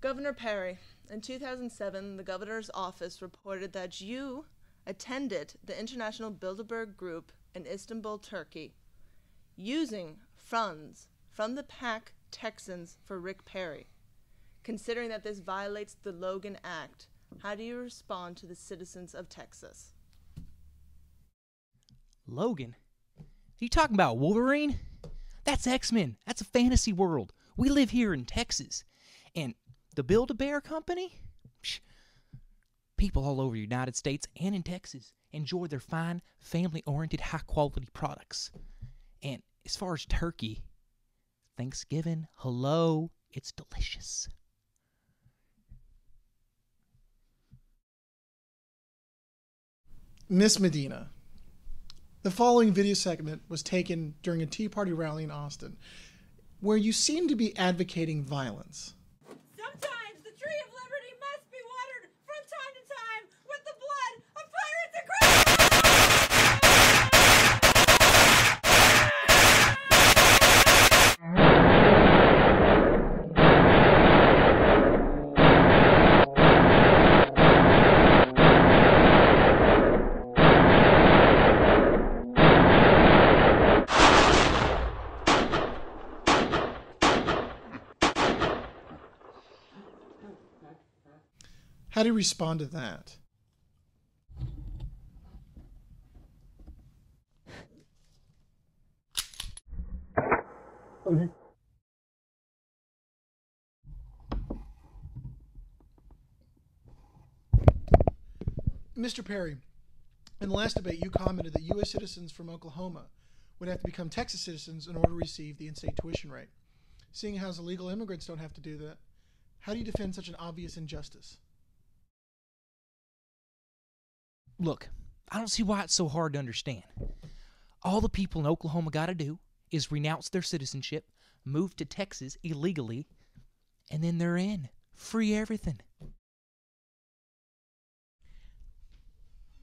Governor Perry, in 2007, the governor's office reported that you attended the International Bilderberg Group in Istanbul, Turkey, using funds from the PAC Texans for Rick Perry. Considering that this violates the Logan Act, how do you respond to the citizens of Texas? Logan? Are you talking about Wolverine? That's X-Men. That's a fantasy world. We live here in Texas. And the Build-A-Bear Company? Psh, people all over the United States and in Texas enjoy their fine, family-oriented, high-quality products. And as far as turkey, Thanksgiving, hello, it's delicious. Miss Medina, the following video segment was taken during a Tea Party rally in Austin, where you seem to be advocating violence. Sometimes the tree of liberty must be watered from time to time with the blood of pirates and criminals! How do you respond to that? Mr. Perry, in the last debate, you commented that U.S. citizens from Oklahoma would have to become Texas citizens in order to receive the in-state tuition rate. Seeing how illegal immigrants don't have to do that, how do you defend such an obvious injustice? Look, I don't see why it's so hard to understand. All the people in Oklahoma got to do is renounce their citizenship, move to Texas illegally, and then they're in. Free everything.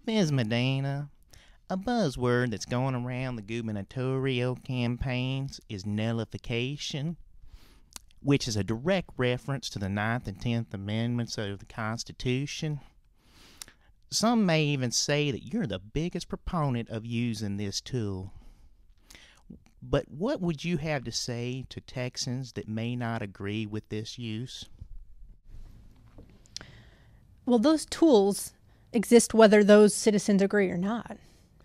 Ms. Medina, a buzzword that's going around the gubernatorial campaigns is nullification, which is a direct reference to the 9th and 10th Amendments of the Constitution. Some may even say that you're the biggest proponent of using this tool. But what would you have to say to Texans that may not agree with this use? Well, those tools exist whether those citizens agree or not.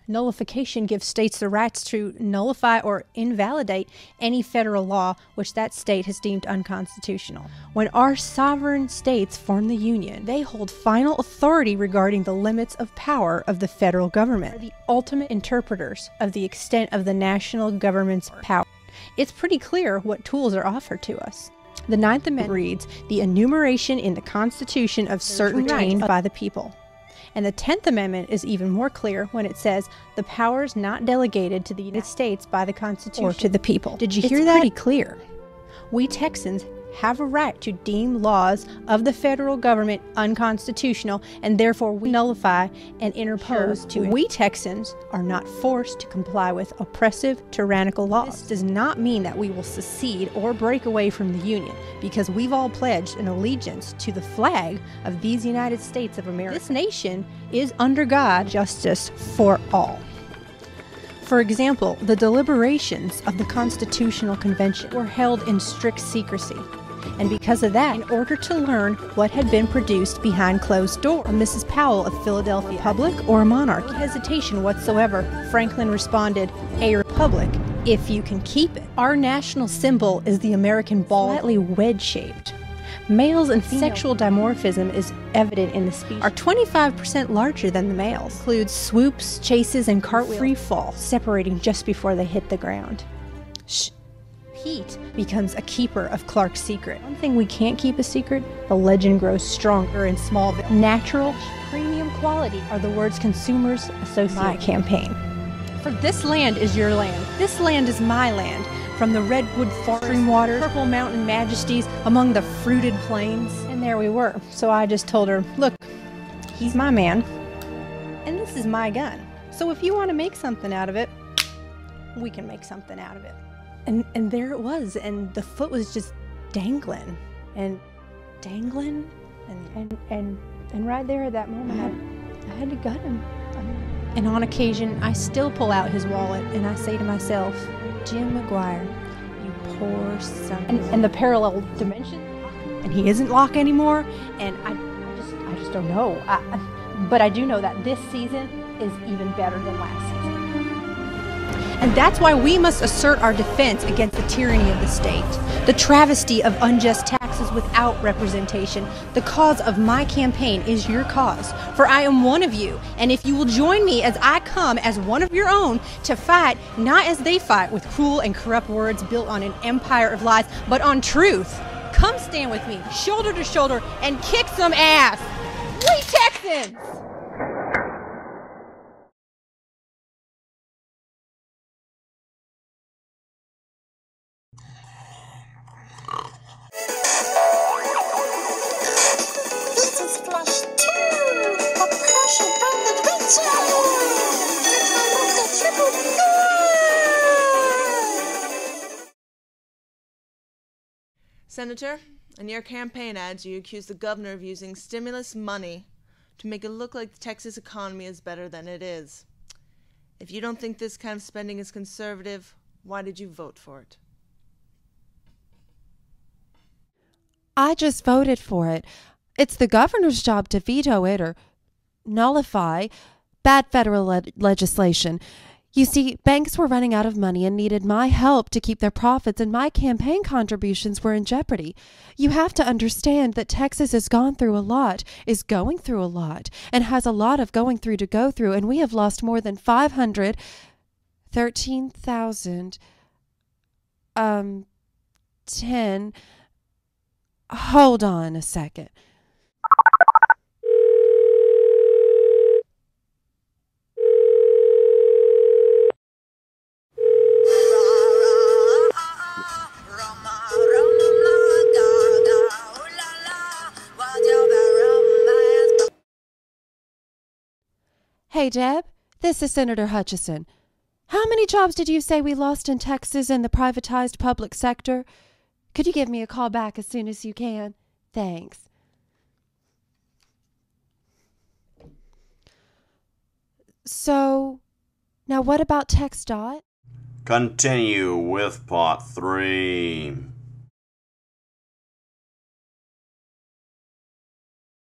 Nullification gives states the rights to nullify or invalidate any federal law which that state has deemed unconstitutional. When our sovereign states form the Union, they hold final authority regarding the limits of power of the federal government. They are the ultimate interpreters of the extent of the national government's power. It's pretty clear what tools are offered to us. The 9th Amendment reads, the enumeration in the Constitution of certain rights by the people. And the 10th Amendment is even more clear when it says the powers not delegated to the United States by the Constitution or to the people. Did you hear that? It's pretty clear. We Texans have a right to deem laws of the federal government unconstitutional, and therefore we nullify and interpose to it. We Texans are not forced to comply with oppressive, tyrannical laws. This does not mean that we will secede or break away from the Union, because we've all pledged an allegiance to the flag of these United States of America. This nation is under God, justice for all. For example, the deliberations of the Constitutional Convention were held in strict secrecy. And because of that, in order to learn what had been produced behind closed doors, Mrs. Powell of Philadelphia, republic or a monarchy? No hesitation whatsoever, Franklin responded, a republic, if you can keep it. Our national symbol is the American ball, slightly wedge-shaped. Males and sexual dimorphism is evident in the species. Are 25% larger than the males. Includes swoops, chases, and cartwheels. Free fall, separating just before they hit the ground. Shh. Pete becomes a keeper of Clark's secret. One thing we can't keep a secret, the legend grows stronger in small. Natural, premium quality are the words consumers associate with my campaign. For this land is your land. This land is my land. From the redwood forest, stream water, purple mountain majesties, among the fruited plains. And there we were. So I just told her, look, he's my man, and this is my gun. So if you want to make something out of it, we can make something out of it. And there it was, and the foot was just dangling. And dangling, and right there at that moment, I had to gut him. And on occasion, I still pull out his wallet and I say to myself, Jim McGuire, you poor son. And the parallel dimension, and he isn't Locke anymore, and I just don't know. But I do know that this season is even better than last season. And that's why we must assert our defense against the tyranny of the state, the travesty of unjust taxes without representation. The cause of my campaign is your cause, for I am one of you. And if you will join me as I come as one of your own to fight, not as they fight with cruel and corrupt words built on an empire of lies, but on truth, come stand with me, shoulder to shoulder, and kick some ass. We Texans! Senator, in your campaign ads, you accuse the governor of using stimulus money to make it look like the Texas economy is better than it is. If you don't think this kind of spending is conservative, why did you vote for it? I just voted for it. It's the governor's job to veto it or nullify bad federal legislation. You see, banks were running out of money and needed my help to keep their profits, and my campaign contributions were in jeopardy. You have to understand that Texas has gone through a lot, is going through a lot, and has a lot of going through to go through, and we have lost more than 513,000, 10. Hold on a second. Hey, Deb, this is Senator Hutchison. How many jobs did you say we lost in Texas in the privatized public sector? Could you give me a call back as soon as you can? Thanks. So, now what about TxDOT? Continue with part 3.